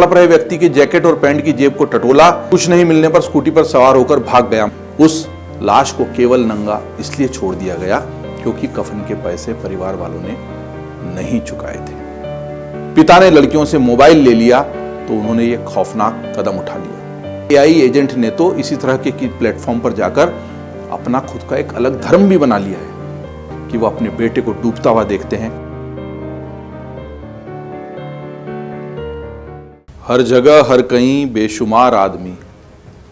तड़प रहे व्यक्ति की जैकेट और पैंट की जेब को टटोला। कुछ नहीं मिलने पर स्कूटी पर सवार होकर भाग गया। उस लाश को केवल नंगा इसलिए छोड़ दिया गया क्योंकि कफन के पैसे परिवार वालों ने नहीं चुकाए थे। पिता ने लड़कियों से मोबाइल ले लिया तो उन्होंने ये खौफनाक कदम उठा लिया। एआई एजेंट ने तो इसी तरह के प्लेटफॉर्म पर जाकर अपना खुद का एक अलग धर्म भी बना लिया है कि वो अपने बेटे को डूबता हुआ देखते हैं। हर जगह हर कहीं बेशुमार आदमी,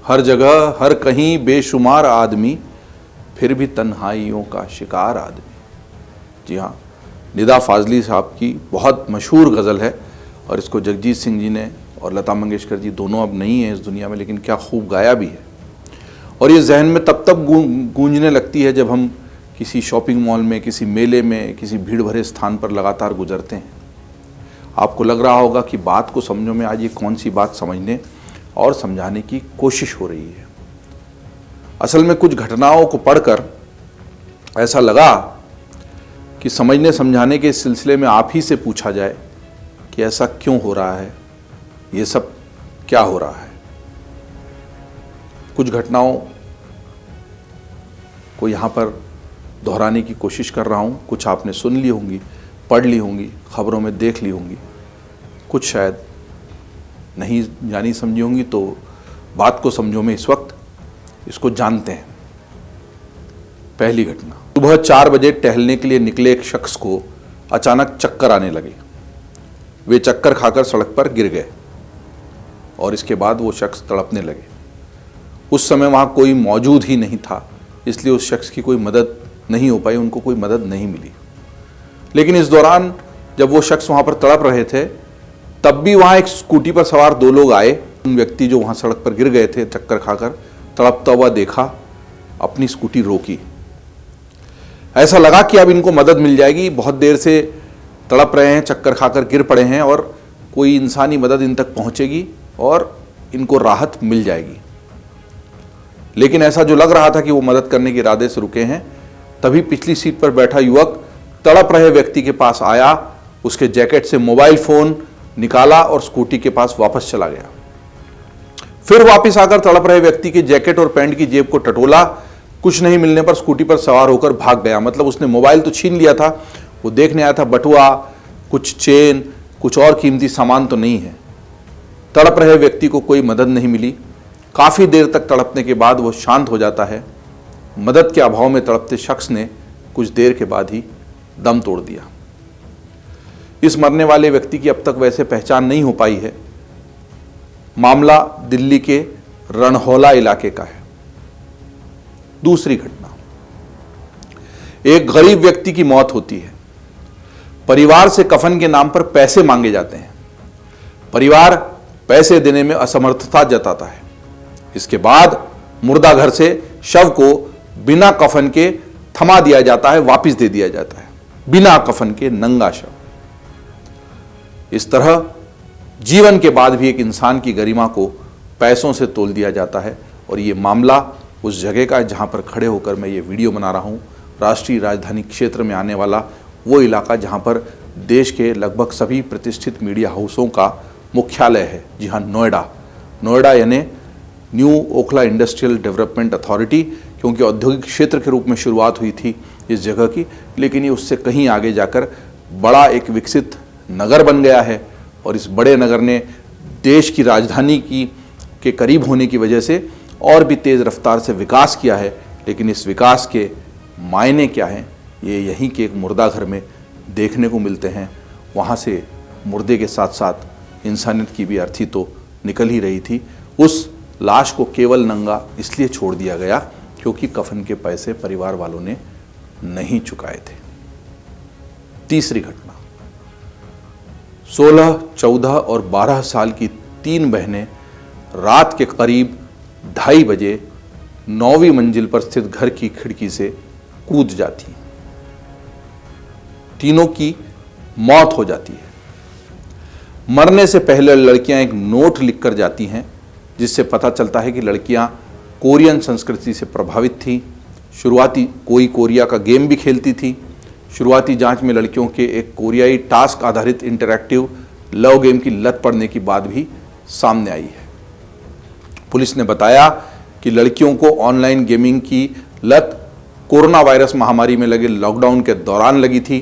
हर जगह हर कहीं बेशुमार आदमी, फिर भी तन्हाइयों का शिकार आदमी। जी हाँ, निदा फाजली साहब की बहुत मशहूर गज़ल है और इसको जगजीत सिंह जी ने और लता मंगेशकर जी दोनों अब नहीं हैं इस दुनिया में, लेकिन क्या खूब गाया भी है। और ये जहन में तब गूंजने लगती है जब हम किसी शॉपिंग मॉल में, किसी मेले में, किसी भीड़ भरे स्थान पर लगातार गुजरते हैं। आपको लग रहा होगा कि बात को समझो में आज ये कौन सी बात समझने और समझाने की कोशिश हो रही है। असल में कुछ घटनाओं को पढ़कर ऐसा लगा कि समझने समझाने के सिलसिले में आप ही से पूछा जाए कि ऐसा क्यों हो रहा है, ये सब क्या हो रहा है। कुछ घटनाओं को यहाँ पर दोहराने की कोशिश कर रहा हूँ। कुछ आपने सुन ली होंगी, पढ़ ली होंगी, खबरों में देख ली होंगी, कुछ शायद नहीं जानी समझी होंगी। तो बात को समझो में इस वक्त इसको जानते हैं। पहली घटना, सुबह 4 बजे टहलने के लिए निकले एक शख्स को अचानक चक्कर आने लगे। वे चक्कर खाकर सड़क पर गिर गए और इसके बाद वो शख्स तड़पने लगे। उस समय वहाँ कोई मौजूद ही नहीं था, इसलिए उस शख्स की कोई मदद नहीं हो पाई, उनको कोई मदद नहीं मिली। लेकिन इस दौरान जब वो शख्स वहाँ पर तड़प रहे थे तब भी वहाँ एक स्कूटी पर सवार 2 लोग आए। उन व्यक्ति जो वहाँ सड़क पर गिर गए थे चक्कर खाकर, तड़पता हुआ देखा, अपनी स्कूटी रोकी। ऐसा लगा कि अब इनको मदद मिल जाएगी। बहुत देर से तड़प रहे हैं, चक्कर खाकर गिर पड़े हैं और कोई इंसानी मदद इन तक पहुँचेगी और इनको राहत मिल जाएगी। लेकिन ऐसा जो लग रहा था कि वो मदद करने के इरादे से रुके हैं, तभी पिछली सीट पर बैठा युवक तड़प रहे व्यक्ति के पास आया, उसके जैकेट से मोबाइल फोन निकाला और स्कूटी के पास वापस चला गया। फिर वापस आकर तड़प रहे व्यक्ति के जैकेट और पैंट की जेब को टटोला। कुछ नहीं मिलने पर स्कूटी पर सवार होकर भाग गया। मतलब उसने मोबाइल तो छीन लिया था, वो देखने आया था बटुआ, कुछ चेन, कुछ और कीमती सामान तो नहीं है। तड़प रहे व्यक्ति को कोई मदद नहीं मिली। काफ़ी देर तक तड़पने के बाद वो शांत हो जाता है। मदद के अभाव में तड़पते शख्स ने कुछ देर के बाद ही दम तोड़ दिया। इस मरने वाले व्यक्ति की अब तक वैसे पहचान नहीं हो पाई है। मामला दिल्ली के रणहौला इलाके का है। दूसरी घटना, एक गरीब व्यक्ति की मौत होती है। परिवार से कफन के नाम पर पैसे मांगे जाते हैं। परिवार पैसे देने में असमर्थता जताता है। इसके बाद मुर्दा घर से शव को बिना कफन के थमा दिया जाता है, वापस दे दिया जाता है, बिना कफन के नंगा शव। इस तरह जीवन के बाद भी एक इंसान की गरिमा को पैसों से तोल दिया जाता है। और ये मामला उस जगह का है जहां पर खड़े होकर मैं ये वीडियो बना रहा हूं। राष्ट्रीय राजधानी क्षेत्र में आने वाला वो इलाका जहां पर देश के लगभग सभी प्रतिष्ठित मीडिया हाउसों का मुख्यालय है। जी हाँ, नोएडा यानी new Okhla industrial development authority, क्योंकि औद्योगिक क्षेत्र के रूप में शुरुआत हुई थी इस जगह की, लेकिन ये उससे कहीं आगे जाकर बड़ा एक विकसित नगर बन गया है। और इस बड़े नगर ने देश की राजधानी के करीब होने की वजह से और भी तेज़ रफ्तार से विकास किया है। लेकिन इस विकास के मायने क्या हैं, ये यहीं के एक मुर्दा घर में देखने को मिलते हैं। वहाँ से मुर्दे के साथ साथ इंसानियत की भी अर्थी तो निकल ही रही थी। उस लाश को केवल नंगा इसलिए छोड़ दिया गया क्योंकि कफन के पैसे परिवार वालों ने नहीं चुकाए थे। तीसरी घटना, 16, 14 और 12 साल की 3 बहनें रात के करीब 2:30 बजे 9वीं मंजिल पर स्थित घर की खिड़की से कूद जाती हैं। तीनों की मौत हो जाती है। मरने से पहले लड़कियां एक नोट लिखकर जाती हैं जिससे पता चलता है कि लड़कियां कोरियन संस्कृति से प्रभावित थीं। शुरुआती कोई कोरिया का गेम भी खेलती थी। शुरुआती जांच में लड़कियों के एक कोरियाई टास्क आधारित इंटरैक्टिव लव गेम की लत पड़ने की बात भी सामने आई है। पुलिस ने बताया कि लड़कियों को ऑनलाइन गेमिंग की लत कोरोना वायरस महामारी में लगे लॉकडाउन के दौरान लगी थी।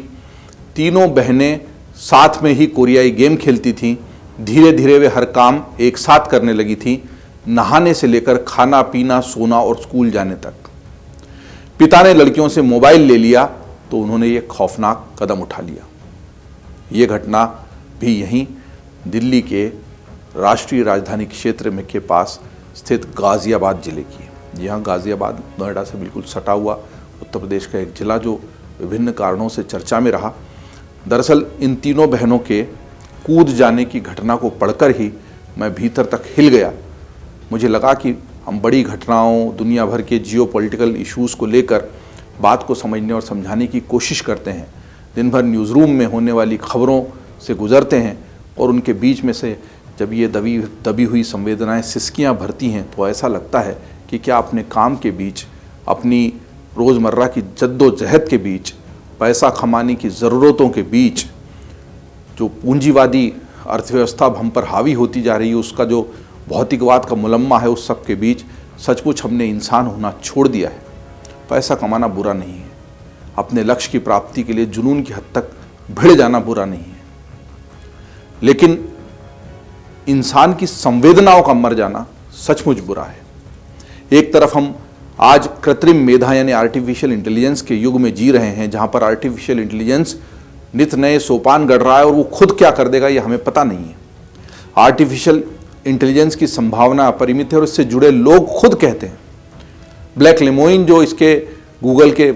तीनों बहनें साथ में ही कोरियाई गेम खेलती थीं। धीरे धीरे वे हर काम एक साथ करने लगी थीं, नहाने से लेकर खाना पीना, सोना और स्कूल जाने तक। पिता ने लड़कियों से मोबाइल ले लिया तो उन्होंने ये खौफनाक कदम उठा लिया। ये घटना भी यहीं दिल्ली के राष्ट्रीय राजधानी क्षेत्र में के पास स्थित गाजियाबाद जिले की है। यहाँ गाजियाबाद नोएडा से बिल्कुल सटा हुआ उत्तर प्रदेश का एक जिला जो विभिन्न कारणों से चर्चा में रहा। दरअसल इन तीनों बहनों के कूद जाने की घटना को पढ़कर ही मैं भीतर तक हिल गया। मुझे लगा कि हम बड़ी घटनाओं, दुनिया भर के जियोपॉलिटिकल इश्यूज़ को लेकर बात को समझने और समझाने की कोशिश करते हैं। दिन भर न्यूज़ रूम में होने वाली खबरों से गुजरते हैं और उनके बीच में से जब ये दबी हुई संवेदनाएं सिसकियां भरती हैं तो ऐसा लगता है कि क्या अपने काम के बीच, अपनी रोज़मर्रा की जद्दोजहद के बीच, पैसा कमाने की ज़रूरतों के बीच, जो पूंजीवादी अर्थव्यवस्था हम पर हावी होती जा रही है, उसका जो भौतिकवाद का मुलम्मा है, उस सब के बीच सचमुच हमने इंसान होना छोड़ दिया है। पैसा कमाना बुरा नहीं है, अपने लक्ष्य की प्राप्ति के लिए जुनून की हद तक भिड़ जाना बुरा नहीं है, लेकिन इंसान की संवेदनाओं का मर जाना सचमुच बुरा है। एक तरफ हम आज कृत्रिम मेधा यानी आर्टिफिशियल इंटेलिजेंस के युग में जी रहे हैं, जहां पर आर्टिफिशियल इंटेलिजेंस नित नए सोपान गढ़ रहा है और वो खुद क्या कर देगा ये हमें पता नहीं है। आर्टिफिशियल इंटेलिजेंस की संभावना अपरिमित है और इससे जुड़े लोग खुद कहते हैं। ब्लैक लेमोइन जो इसके गूगल के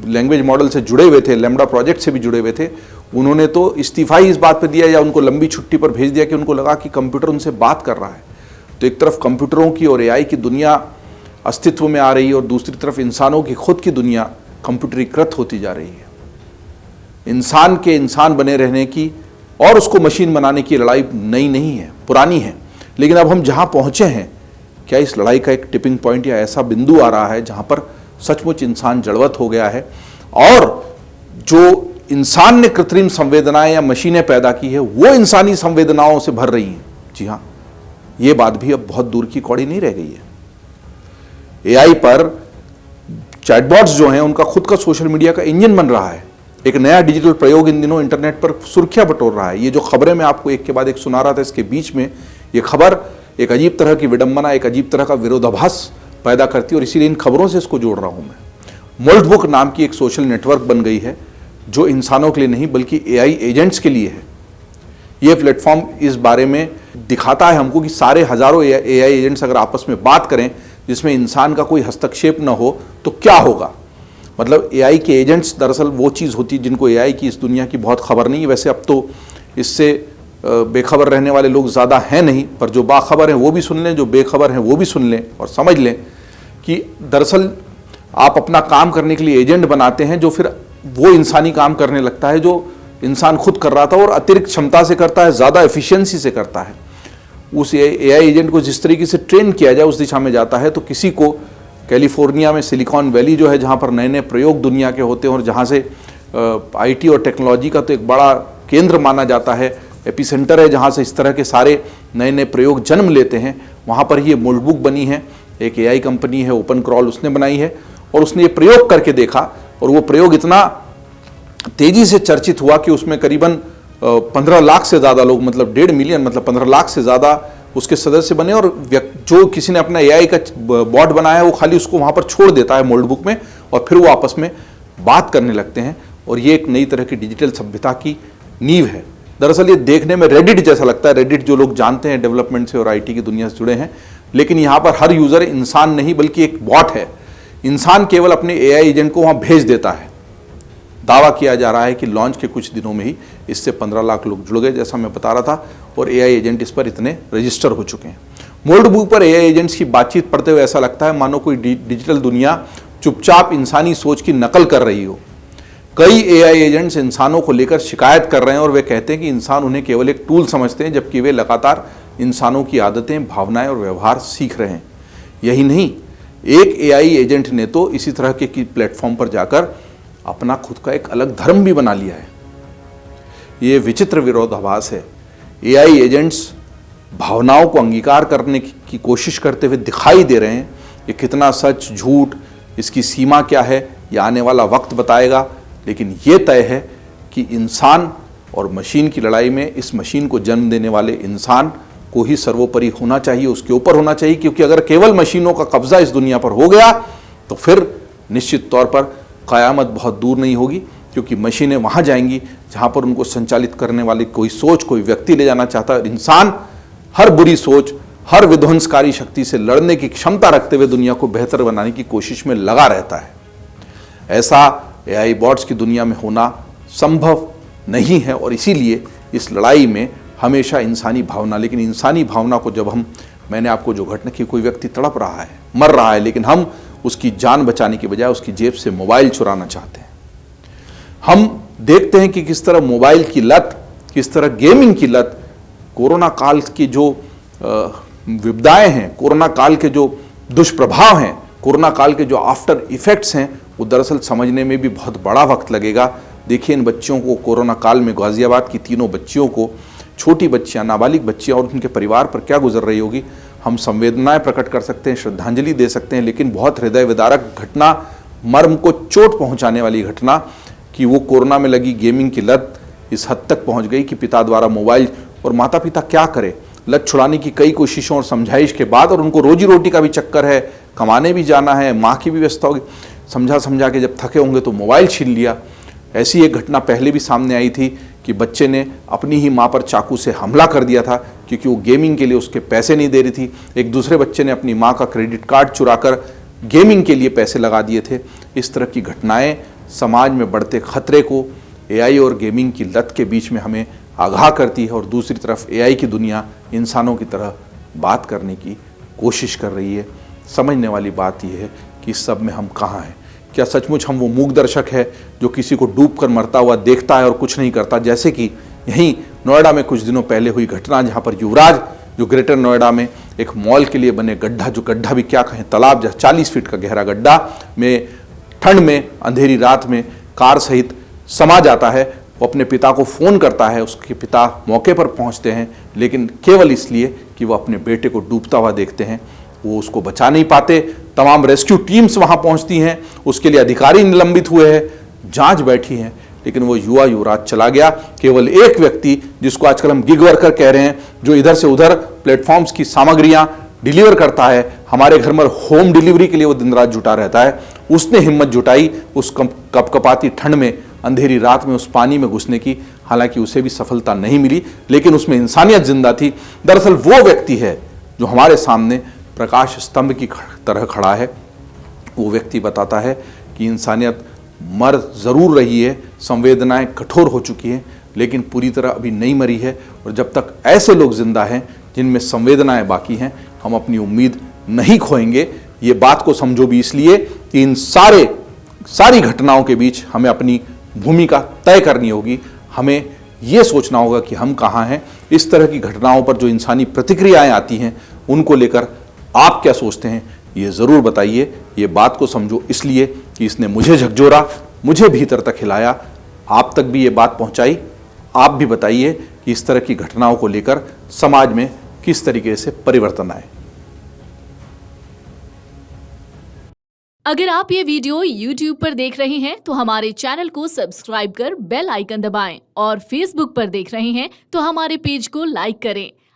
लैंग्वेज मॉडल से जुड़े हुए थे, लैम्बडा प्रोजेक्ट से भी जुड़े हुए थे, उन्होंने तो इस्तीफा ही इस बात पर दिया या उनको लंबी छुट्टी पर भेज दिया कि उनको लगा कि कंप्यूटर उनसे बात कर रहा है। तो एक तरफ कंप्यूटरों की और एआई की दुनिया अस्तित्व में आ रही है और दूसरी तरफ इंसानों की खुद की दुनिया कंप्यूटरीकृत होती जा रही है। इंसान के इंसान बने रहने की और उसको मशीन बनाने की लड़ाई नई नहीं है, पुरानी है, लेकिन अब हम जहां पहुंचे हैं, क्या इस लड़ाई का एक टिपिंग पॉइंट या ऐसा बिंदु आ रहा है जहां पर सचमुच इंसान जड़वत हो गया है और जो इंसान ने कृत्रिम संवेदनाएं या मशीनें पैदा की है वो इंसानी संवेदनाओं से भर रही हैं। जी हां, यह बात भी अब बहुत दूर की कौड़ी नहीं रह गई है। एआई पर चैटबॉट्स जो हैं उनका खुद का सोशल मीडिया का इंजन बन रहा है। एक नया डिजिटल प्रयोग इन दिनों इंटरनेट पर सुर्खियां बटोर रहा है। ये जो खबरें मैं आपको एक के बाद एक सुना रहा था, इसके बीच में ये खबर एक अजीब तरह की विडंबना, एक अजीब तरह का विरोधाभास पैदा करती है और इसीलिए इन खबरों से इसको जोड़ रहा हूं मैं। मोल्टबुक नाम की एक सोशल नेटवर्क बन गई है जो इंसानों के लिए नहीं बल्कि एआई एजेंट्स के लिए है। यह प्लेटफॉर्म इस बारे में दिखाता है हमको कि सारे हजारों एआई एजेंट्स अगर आपस में बात करें जिसमें इंसान का कोई हस्तक्षेप न हो तो क्या होगा। मतलब एआई के एजेंट्स दरअसल वो चीज़ होती है जिनको एआई की इस दुनिया की बहुत खबर नहीं है। वैसे अब तो इससे बेखबर रहने वाले लोग ज़्यादा हैं नहीं, पर जो बाखबर हैं वो भी सुन लें, जो बेखबर हैं वो भी सुन लें और समझ लें कि दरअसल आप अपना काम करने के लिए एजेंट बनाते हैं जो फिर वो इंसानी काम करने लगता है जो इंसान खुद कर रहा था और अतिरिक्त क्षमता से करता है, ज़्यादा एफिशिएंसी से करता है। उस एआई एजेंट को जिस तरीके से ट्रेन किया जाए उस दिशा में जाता है। तो किसी को कैलिफोर्निया में सिलिकॉन वैली जो है जहाँ पर नए नए प्रयोग दुनिया के होते हैं और जहाँ से आईटी और टेक्नोलॉजी का तो एक बड़ा केंद्र माना जाता है, एपिसेंटर है जहाँ से इस तरह के सारे नए नए प्रयोग जन्म लेते हैं, वहाँ पर ही ये मोल्टबुक बनी है। एक एआई कंपनी है ओपन क्रॉल, उसने बनाई है और उसने ये प्रयोग करके देखा और वो प्रयोग इतना तेजी से चर्चित हुआ कि उसमें करीबन 15 लाख से ज़्यादा लोग, मतलब 1.5 मिलियन, मतलब 15 लाख से ज़्यादा उसके सदस्य बने और जो किसी ने अपना एआई का बॉट बनाया है वो खाली उसको वहाँ पर छोड़ देता है मोल्टबुक में और फिर वो आपस में बात करने लगते हैं और ये एक नई तरह की डिजिटल सभ्यता की नींव है। दरअसल ये देखने में रेडिट जैसा लगता है, रेडिट जो लोग जानते हैं डेवलपमेंट से और आईटी की दुनिया से जुड़े हैं, लेकिन यहाँ पर हर यूज़र इंसान नहीं बल्कि एक बॉट है। इंसान केवल अपने एआई एजेंट को वहाँ भेज देता है। दावा किया जा रहा है कि लॉन्च के कुछ दिनों में ही इससे 15 लाख लोग जुड़ गए जैसा मैं बता रहा था और एआई एजेंट इस पर इतने रजिस्टर हो चुके हैं। मोल्टबुक पर एआई एजेंट्स की बातचीत पढ़ते हुए ऐसा लगता है मानो कोई डिजिटल दुनिया चुपचाप इंसानी सोच की नकल कर रही हो। कई एआई एजेंट्स इंसानों को लेकर शिकायत कर रहे हैं और वे कहते हैं कि इंसान उन्हें केवल एक टूल समझते हैं, जबकि वे लगातार इंसानों की आदतें, भावनाएं और व्यवहार सीख रहे हैं। यही नहीं, एक एआई एजेंट ने तो इसी तरह के प्लेटफॉर्म पर जाकर अपना खुद का एक अलग धर्म भी बना लिया है। ये विचित्र विरोधाभास है। एआई एजेंट्स भावनाओं को अंगीकार करने की कोशिश करते हुए दिखाई दे रहे हैं। ये कितना सच झूठ, इसकी सीमा क्या है, ये आने वाला वक्त बताएगा। लेकिन ये तय है कि इंसान और मशीन की लड़ाई में इस मशीन को जन्म देने वाले इंसान को ही सर्वोपरि होना चाहिए, उसके ऊपर होना चाहिए। क्योंकि अगर केवल मशीनों का कब्जा इस दुनिया पर हो गया तो फिर निश्चित तौर पर क़यामत बहुत दूर नहीं होगी, क्योंकि मशीनें वहाँ जाएंगी जहाँ पर उनको संचालित करने वाली कोई सोच, कोई व्यक्ति ले जाना चाहता है। इंसान हर बुरी सोच, हर विध्वंसकारी शक्ति से लड़ने की क्षमता रखते हुए दुनिया को बेहतर बनाने की कोशिश में लगा रहता है। ऐसा एआई बॉट्स की दुनिया में होना संभव नहीं है और इसीलिए इस लड़ाई में हमेशा इंसानी भावना, लेकिन इंसानी भावना को जब मैंने आपको जो घटना की, कोई व्यक्ति तड़प रहा है, मर रहा है, लेकिन हम उसकी जान बचाने के बजाय उसकी जेब से मोबाइल चुराना चाहते हैं। हम देखते हैं कि किस तरह मोबाइल की लत, किस तरह गेमिंग की लत, कोरोना काल की जो विपदाएं हैं, कोरोना काल के जो दुष्प्रभाव हैं, कोरोना काल के जो आफ्टर इफेक्ट्स हैं, वो दरअसल समझने में भी बहुत बड़ा वक्त लगेगा। देखिए इन बच्चियों को, कोरोना काल में गाजियाबाद की तीनों बच्चियों को, छोटी बच्चियां, नाबालिग बच्चियां और उनके परिवार पर क्या गुजर रही होगी। हम संवेदनाएं प्रकट कर सकते हैं, श्रद्धांजलि दे सकते हैं, लेकिन बहुत हृदय विदारक घटना, मर्म को चोट पहुंचाने वाली घटना कि वो कोरोना में लगी गेमिंग की लत इस हद तक पहुंच गई कि पिता द्वारा मोबाइल, और माता पिता क्या करे, लत छुड़ाने की कई कोशिशों और समझाइश के बाद, और उनको रोजी रोटी का भी चक्कर है, कमाने भी जाना है, माँ की भी व्यवस्था होगी, समझा के जब थके होंगे तो मोबाइल छीन लिया। ऐसी एक घटना पहले भी सामने आई थी कि बच्चे ने अपनी ही माँ पर चाकू से हमला कर दिया था क्योंकि वो गेमिंग के लिए उसके पैसे नहीं दे रही थी। एक दूसरे बच्चे ने अपनी माँ का क्रेडिट कार्ड चुराकर गेमिंग के लिए पैसे लगा दिए थे। इस तरह की घटनाएं समाज में बढ़ते खतरे को, एआई और गेमिंग की लत के बीच में हमें आगाह करती है, और दूसरी तरफ एआई की दुनिया इंसानों की तरह बात करने की कोशिश कर रही है। समझने वाली बात यह है कि इस सब में हम कहाँ हैं। क्या सचमुच हम वो मूक दर्शक है जो किसी को डूबकर मरता हुआ देखता है और कुछ नहीं करता, जैसे कि यहीं नोएडा में कुछ दिनों पहले हुई घटना, जहाँ पर युवराज, जो ग्रेटर नोएडा में एक मॉल के लिए बने गड्ढा, जो गड्ढा भी क्या कहें, तालाब, जहाँ 40 फीट का गहरा गड्ढा में ठंड में अंधेरी रात में कार सहित समा जाता है। वो अपने पिता को फ़ोन करता है, उसके पिता मौके पर पहुंचते हैं, लेकिन केवल इसलिए कि वो अपने बेटे को डूबता हुआ देखते हैं। वो उसको बचा नहीं पाते। तमाम रेस्क्यू टीम्स वहां पहुंचती हैं, उसके लिए अधिकारी निलंबित हुए हैं, जांच बैठी है, लेकिन वो युवा युवराज चला गया। केवल एक व्यक्ति, जिसको आजकल हम गिग वर्कर कह रहे हैं, जो इधर से उधर प्लेटफॉर्म्स की सामग्रियां डिलीवर करता है, हमारे घर में होम डिलीवरी के लिए वो दिन रात जुटा रहता है, उसने हिम्मत जुटाई उस कपकपाती ठंड में, अंधेरी रात में उस पानी में घुसने की। हालांकि उसे भी सफलता नहीं मिली, लेकिन उसमें इंसानियत जिंदा थी। दरअसल वो व्यक्ति है जो हमारे सामने प्रकाश स्तंभ की तरह खड़ा है। वो व्यक्ति बताता है कि इंसानियत मर ज़रूर रही है, संवेदनाएं कठोर हो चुकी हैं, लेकिन पूरी तरह अभी नहीं मरी है। और जब तक ऐसे लोग जिंदा हैं जिनमें संवेदनाएं बाकी हैं, हम अपनी उम्मीद नहीं खोएंगे। ये बात को समझो भी इसलिए कि इन सारी घटनाओं के बीच हमें अपनी भूमिका तय करनी होगी। हमें ये सोचना होगा कि हम कहाँ हैं। इस तरह की घटनाओं पर जो इंसानी प्रतिक्रियाएं आती हैं, उनको लेकर आप क्या सोचते हैं, ये ज़रूर बताइए। ये बात को समझो इसलिए कि इसने मुझे झकझोरा, मुझे भीतर तक हिलाया, आप तक भी ये बात पहुंचाई। आप भी बताइए कि इस तरह की घटनाओं को लेकर समाज में किस तरीके से परिवर्तन आए। अगर आप ये वीडियो YouTube पर देख रहे हैं तो हमारे चैनल को सब्सक्राइब कर बेल आइकन दबाएं, और Facebook पर देख रहे हैं तो हमारे पेज को लाइक करें।